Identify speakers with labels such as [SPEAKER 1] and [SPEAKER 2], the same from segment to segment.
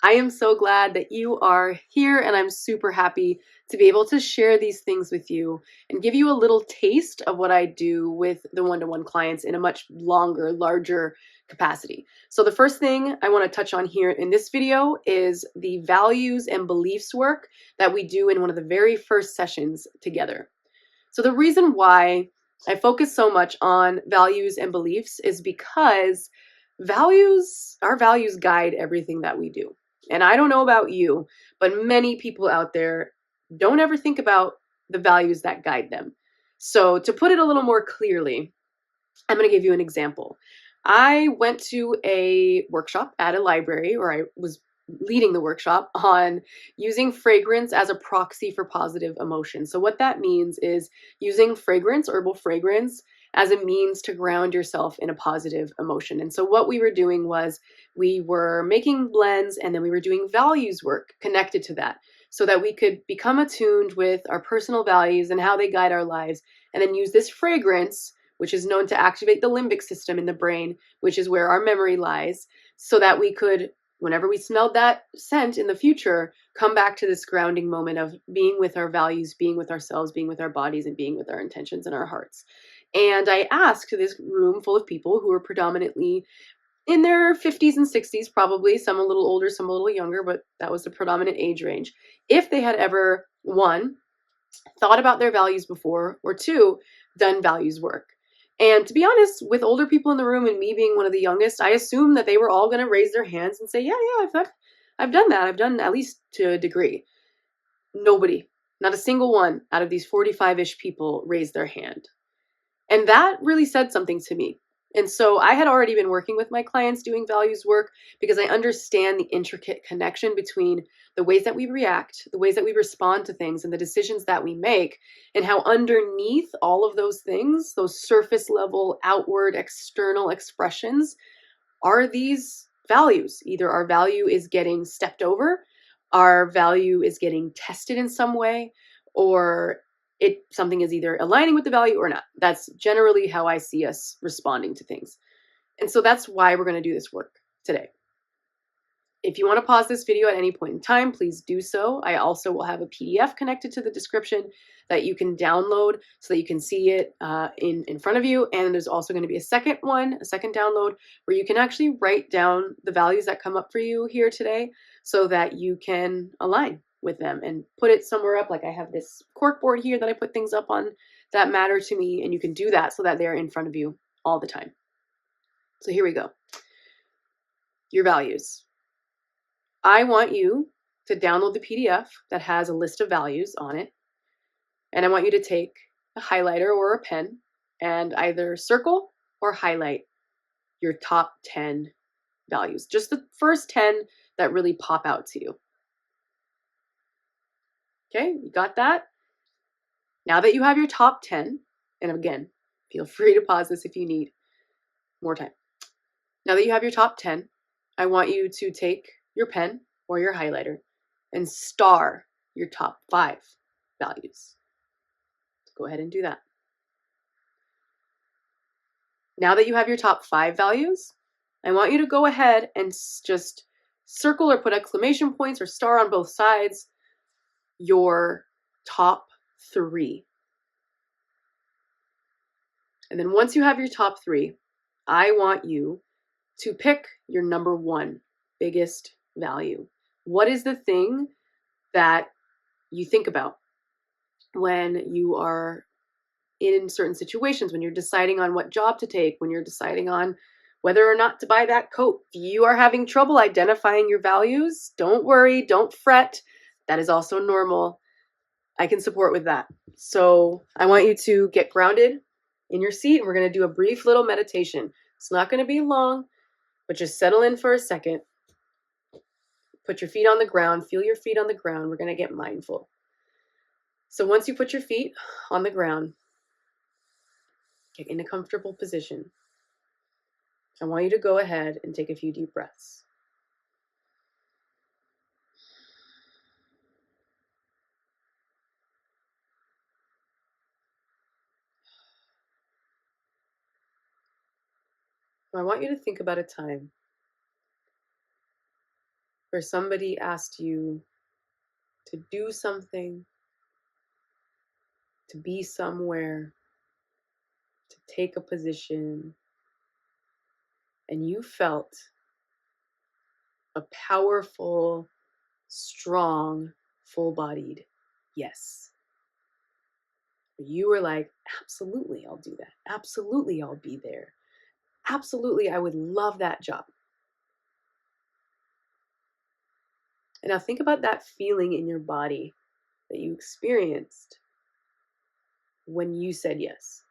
[SPEAKER 1] I am so glad that you are here, and I'm super happy to be able to share these things with you and give you a little taste of what I do with the one-to-one clients in a much longer, larger capacity. So the first thing I want to touch on here in this video is the values and beliefs work that we do in one of the very first sessions together. So the reason why I focus so much on values and beliefs is because our values guide everything that we do. And I don't know about you, but many people out there don't ever think about the values that guide them. So to put it a little more clearly, I'm going to give you an example. I went to a workshop at a library, or I was leading the workshop on using fragrance as a proxy for positive emotion. So what that means is using fragrance, herbal fragrance, as a means to ground yourself in a positive emotion. And so what we were doing was we were making blends, and then we were doing values work connected to that so that we could become attuned with our personal values and how they guide our lives, and then use this fragrance, which is known to activate the limbic system in the brain, which is where our memory lies, so that we could, whenever we smelled that scent in the future, come back to this grounding moment of being with our values, being with ourselves, being with our bodies, and being with our intentions and our hearts. And I asked this room full of people who were predominantly in their 50s and 60s, probably, some a little older, some a little younger, but that was the predominant age range, if they had ever, one, thought about their values before, or two, done values work. And to be honest, with older people in the room and me being one of the youngest, I assumed that they were all going to raise their hands and say, yeah, I've done that. I've done at least to a degree. Nobody, not a single one out of these 45-ish people raised their hand. And that really said something to me. And so I had already been working with my clients doing values work because I understand the intricate connection between the ways that we react, the ways that we respond to things, and the decisions that we make, and how underneath all of those things, those surface level, outward, external expressions, are these values. Either our value is getting stepped over, our value is getting tested in some way, or something is either aligning with the value or not. That's generally how I see us responding to things. And so that's why we're going to do this work today. If you want to pause this video at any point in time, please do so. I also will have a PDF connected to the description that you can download so that you can see it in front of you. And there's also going to be a second download, where you can actually write down the values that come up for you here today so that you can align with them and put it somewhere up. Like I have this cork board here that I put things up on that matter to me, and you can do that so that they're in front of you all the time. So here we go. Your values. I want you to download the PDF that has a list of values on it. And I want you to take a highlighter or a pen and either circle or highlight your top 10 values. Just the first 10 that really pop out to you. Okay, you got that? Now that you have your top 10, and again, feel free to pause this if you need more time. Now that you have your top 10, I want you to take your pen or your highlighter and star your top 5 values. So go ahead and do that. Now that you have your top 5 values, I want you to go ahead and just circle or put exclamation points or star on both sides your top 3. And then once you have your top 3, I want you to pick your number 1 biggest value. What is the thing that you think about when you are in certain situations, when you're deciding on what job to take, when you're deciding on whether or not to buy that coat? If you are having trouble identifying your values, don't worry, don't fret. That is also normal. I can support with that. So I want you to get grounded in your seat, and we're going to do a brief little meditation. It's not going to be long, but just settle in for a second. Put your feet on the ground. Feel your feet on the ground. We're going to get mindful. So once you put your feet on the ground, get in a comfortable position. I want you to go ahead and take a few deep breaths. I want you to think about a time where somebody asked you to do something, to be somewhere, to take a position, and you felt a powerful, strong, full-bodied yes. You were like, absolutely, I'll do that. Absolutely, I'll be there. Absolutely, I would love that job. And now think about that feeling in your body that you experienced when you said yes.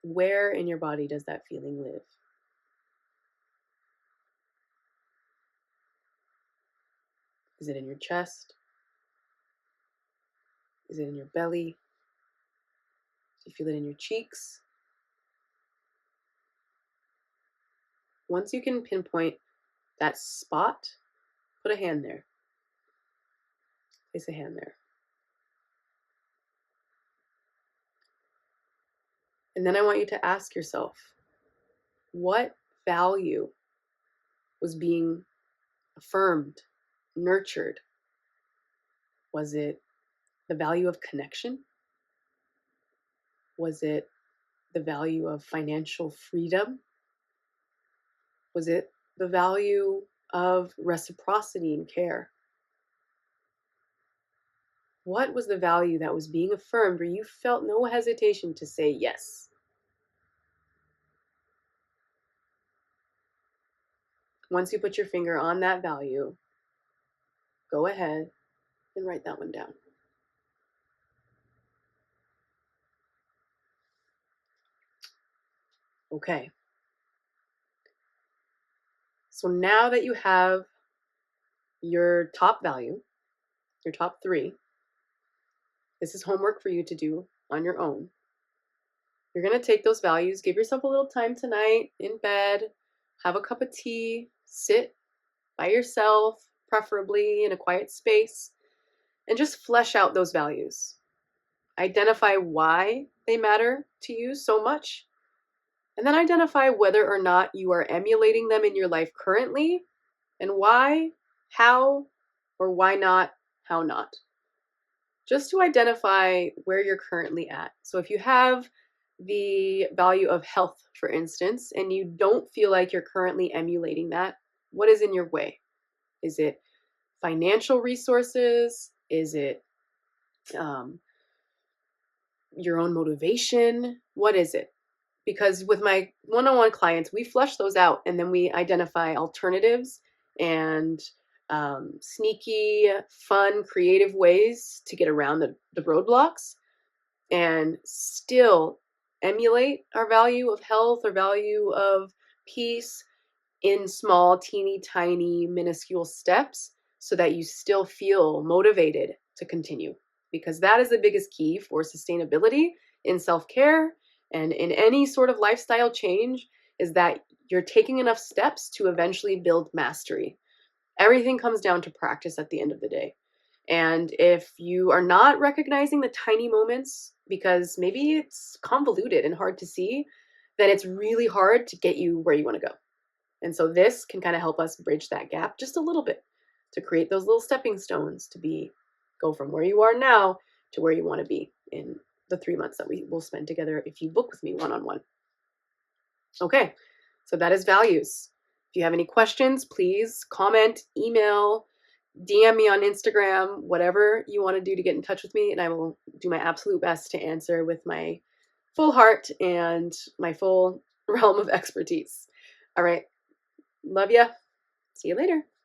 [SPEAKER 1] Where in your body does that feeling live? Is it in your chest? Is it in your belly? Do you feel it in your cheeks? Once you can pinpoint that spot, put a hand there. Place a hand there. And then I want you to ask yourself, what value was being affirmed, nurtured? Was it the value of connection? Was it the value of financial freedom? Was it the value of reciprocity and care? What was the value that was being affirmed where you felt no hesitation to say yes? Once you put your finger on that value, go ahead and write that one down. Okay. So now that you have your top value, your top 3, this is homework for you to do on your own. You're going to take those values, give yourself a little time tonight in bed, have a cup of tea, sit by yourself, preferably in a quiet space, and just flesh out those values. Identify why they matter to you so much, and then identify whether or not you are emulating them in your life currently, and why, how, or why not, how not. Just to identify where you're currently at. So if you have the value of health, for instance, and you don't feel like you're currently emulating that, what is in your way? Is it financial resources? Is it your own motivation? What is it? Because with my one-on-one clients, we flush those out and then we identify alternatives and sneaky, fun, creative ways to get around the roadblocks and still emulate our value of health or value of peace in small, teeny tiny, minuscule steps so that you still feel motivated to continue. Because that is the biggest key for sustainability in self-care and in any sort of lifestyle change, is that you're taking enough steps to eventually build mastery. Everything comes down to practice at the end of the day. And if you are not recognizing the tiny moments because maybe it's convoluted and hard to see, then it's really hard to get you where you want to go. And so this can kind of help us bridge that gap just a little bit to create those little stepping stones to go from where you are now to where you want to be in the 3 months that we will spend together if you book with me one-on-one. Okay, so that is values. If you have any questions, please comment, email, DM me on Instagram, whatever you want to do to get in touch with me, and I will do my absolute best to answer with my full heart and my full realm of expertise. All right. Love ya. See you later.